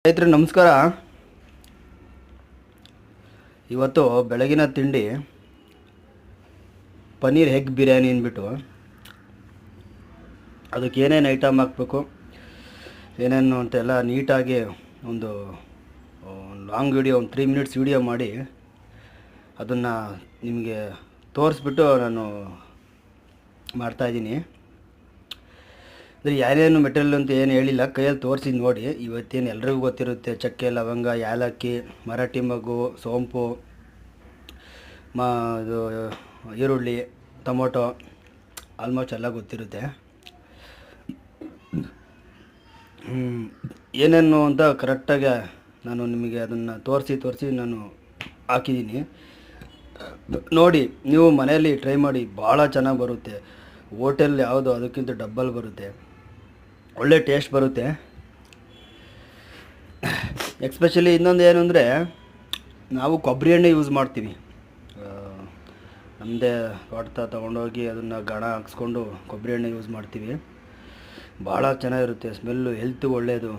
ಸ್ನೇಹಿತರೆ ನಮಸ್ಕಾರ. ಇವತ್ತು ಬೆಳಗಿನ ತಿಂಡಿ ಪನ್ನೀರ್ ಎಗ್ ಬಿರಿಯಾನಿ ಅಂದ್ಬಿಟ್ಟು ಅದಕ್ಕೆ ಏನೇನು ಐಟಮ್ ಹಾಕಬೇಕು ಏನೇನು ಅಂತೆಲ್ಲ ನೀಟಾಗಿ ಒಂದು ಲಾಂಗ್ ವಿಡಿಯೋ, ಒಂದು 3 ಮಿನಿಟ್ಸ್ ವಿಡಿಯೋ ಮಾಡಿ ಅದನ್ನು ನಿಮಗೆ ತೋರಿಸ್ಬಿಟ್ಟು ನಾನು ಮಾಡ್ತಾಯಿದ್ದೀನಿ. ಅಂದರೆ ಯಾರೇನು ಮೆಟೀರಿಯಲ್ ಅಂತ ಏನು ಹೇಳಿಲ್ಲ, ಕೈಯಲ್ಲಿ ತೋರಿಸಿ ನೋಡಿ. ಇವತ್ತೇನು ಎಲ್ರಿಗೂ ಗೊತ್ತಿರುತ್ತೆ, ಚಕ್ಕೆ, ಲವಂಗ, ಏಲಕ್ಕಿ, ಮರಾಠಿ ಮಗು, ಸೋಂಪು, ಇದು ಈರುಳ್ಳಿ, ಟೊಮೊಟೊ, ಆಲ್ಮೋಸ್ಟ್ ಎಲ್ಲ ಗೊತ್ತಿರುತ್ತೆ. ಏನೇನು ಅಂತ ಕರೆಕ್ಟಾಗಿ ನಾನು ನಿಮಗೆ ಅದನ್ನು ತೋರಿಸಿ ನಾನು ಹಾಕಿದ್ದೀನಿ. ನೋಡಿ, ನೀವು ಮನೆಯಲ್ಲಿ ಟ್ರೈ ಮಾಡಿ, ಭಾಳ ಚೆನ್ನಾಗಿ ಬರುತ್ತೆ. ಹೋಟೆಲ್ ಯಾವುದು ಅದಕ್ಕಿಂತ ಡಬ್ಬಲ್ ಬರುತ್ತೆ, ಒಳ್ಳೆ ಟೇಸ್ಟ್ ಬರುತ್ತೆ. ಎಕ್ಸ್ಪೆಷಲಿ ಇನ್ನೊಂದು ಏನು ಅಂದರೆ, ನಾವು ಕೊಬ್ಬರಿ ಎಣ್ಣೆ ಯೂಸ್ ಮಾಡ್ತೀವಿ. ನಮ್ಮದೇ ತೋಟ ತೊಗೊಂಡೋಗಿ ಅದನ್ನು ಗಣ ಹಾಕ್ಸ್ಕೊಂಡು ಕೊಬ್ಬರಿ ಎಣ್ಣೆ ಯೂಸ್ ಮಾಡ್ತೀವಿ. ಭಾಳ ಚೆನ್ನಾಗಿರುತ್ತೆ, ಸ್ಮೆಲ್ಲು, ಹೆಲ್ತಿಗೆ ಒಳ್ಳೆಯದು.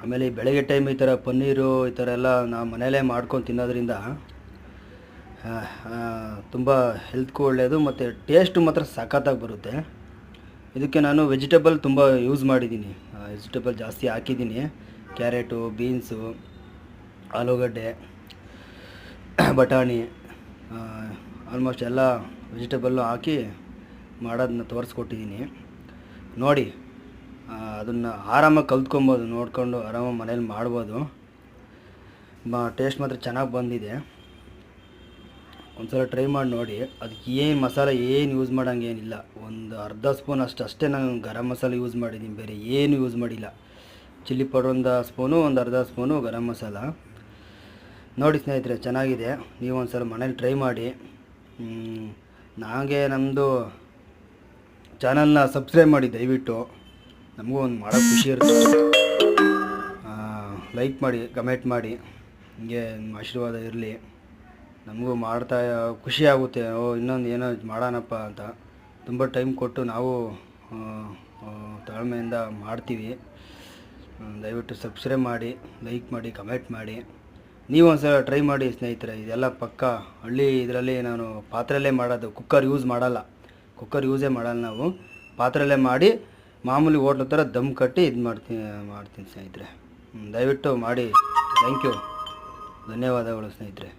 ಆಮೇಲೆ ಈ ಬೆಳಗ್ಗೆ ಟೈಮ್ ಈ ಥರ ಪನ್ನೀರು ಈ ಥರ ಎಲ್ಲ ನಾವು ಮನೆಯಲ್ಲೇ ಮಾಡ್ಕೊಂಡು ತಿನ್ನೋದ್ರಿಂದ ತುಂಬ ಹೆಲ್ತ್ಗೂ ಒಳ್ಳೆಯದು ಮತ್ತು ಟೇಸ್ಟು ಮಾತ್ರ ಸಖತ್ತಾಗಿ ಬರುತ್ತೆ. ಇದಕ್ಕೆ ನಾನು ವೆಜಿಟೇಬಲ್ ತುಂಬ ಯೂಸ್ ಮಾಡಿದ್ದೀನಿ, ವೆಜಿಟೇಬಲ್ ಜಾಸ್ತಿ ಹಾಕಿದ್ದೀನಿ. ಕ್ಯಾರೆಟು, ಬೀನ್ಸು, ಆಲೂಗಡ್ಡೆ, ಬಟಾಣಿ, ಆಲ್ಮೋಸ್ಟ್ ಎಲ್ಲ ವೆಜಿಟೇಬಲ್ಲು ಹಾಕಿ ಮಾಡೋದನ್ನ ತೋರಿಸ್ಕೊಟ್ಟಿದ್ದೀನಿ. ನೋಡಿ, ಅದನ್ನು ಆರಾಮಾಗಿ ಕಲ್ತ್ಕೊಬೋದು, ನೋಡಿಕೊಂಡು ಆರಾಮಾಗಿ ಮನೇಲಿ ಮಾಡ್ಬೋದು. ಟೇಸ್ಟ್ ಮಾತ್ರ ಚೆನ್ನಾಗಿ ಬಂದಿದೆ. ಒಂದ್ಸಲ ಟ್ರೈ ಮಾಡಿ ನೋಡಿ. ಅದಕ್ಕೆ ಏನು ಮಸಾಲೆ ಏನು ಯೂಸ್ ಮಾಡೋಂಗೇನಿಲ್ಲ. ಒಂದು ಅರ್ಧ ಸ್ಪೂನ್ ಅಷ್ಟೇ ನಾನು ಗರಂ ಮಸಾಲೆ ಯೂಸ್ ಮಾಡಿದ್ದೀನಿ, ಬೇರೆ ಏನು ಯೂಸ್ ಮಾಡಿಲ್ಲ. ಚಿಲ್ಲಿ ಪೌಡರ್ ಒಂದು ಸ್ಪೂನು, ಒಂದು ಅರ್ಧ ಸ್ಪೂನು ಗರಂ ಮಸಾಲ. ನೋಡಿ ಸ್ನೇಹಿತರೆ, ಚೆನ್ನಾಗಿದೆ. ನೀವು ಒಂದು ಸಲ ಮನೇಲಿ ಟ್ರೈ ಮಾಡಿ. ನಮ್ಮದು ಚಾನಲ್ನ ಸಬ್ಸ್ಕ್ರೈಬ್ ಮಾಡಿ ದಯವಿಟ್ಟು. ನಮಗೂ ಒಂದು ಮಾಡೋಕ್ಕೆ ಖುಷಿ ಇರುತ್ತೆ. ಲೈಕ್ ಮಾಡಿ, ಕಮೆಂಟ್ ಮಾಡಿ, ಹಿಂಗೆ ನಿಮ್ಮ ಆಶೀರ್ವಾದ ಇರಲಿ. ನಮಗೂ ಮಾಡ್ತಾ ಖುಷಿ ಆಗುತ್ತೆ. ಇನ್ನೊಂದು ಏನೋ ಮಾಡೋಣಪ್ಪ ಅಂತ ತುಂಬ ಟೈಮ್ ಕೊಟ್ಟು ನಾವು ತಾಳ್ಮೆಯಿಂದ ಮಾಡ್ತೀವಿ. ದಯವಿಟ್ಟು ಸಬ್ಸ್ಕ್ರೈಬ್ ಮಾಡಿ, ಲೈಕ್ ಮಾಡಿ, ಕಮೆಂಟ್ ಮಾಡಿ. ನೀವು ಒಂದ್ಸಲ ಟ್ರೈ ಮಾಡಿ ಸ್ನೇಹಿತರೆ. ಇದೆಲ್ಲ ಪಕ್ಕ ಹಳ್ಳಿ ಇದರಲ್ಲಿ ನಾನು ಪಾತ್ರೆಯಲ್ಲೇ ಮಾಡೋದು, ಕುಕ್ಕರ್ ಯೂಸೇ ಮಾಡಲ್ಲ ನಾವು. ಪಾತ್ರೆಯಲ್ಲೇ ಮಾಡಿ ಮಾಮೂಲಿ ಹೋಟ್ಲು ಥರ ದಮ್ ಕಟ್ಟಿ ಇದು ಮಾಡ್ತೀನಿ ಸ್ನೇಹಿತರೆ. ದಯವಿಟ್ಟು ಮಾಡಿ. ಥ್ಯಾಂಕ್ ಯು, ಧನ್ಯವಾದಗಳು ಸ್ನೇಹಿತರೆ.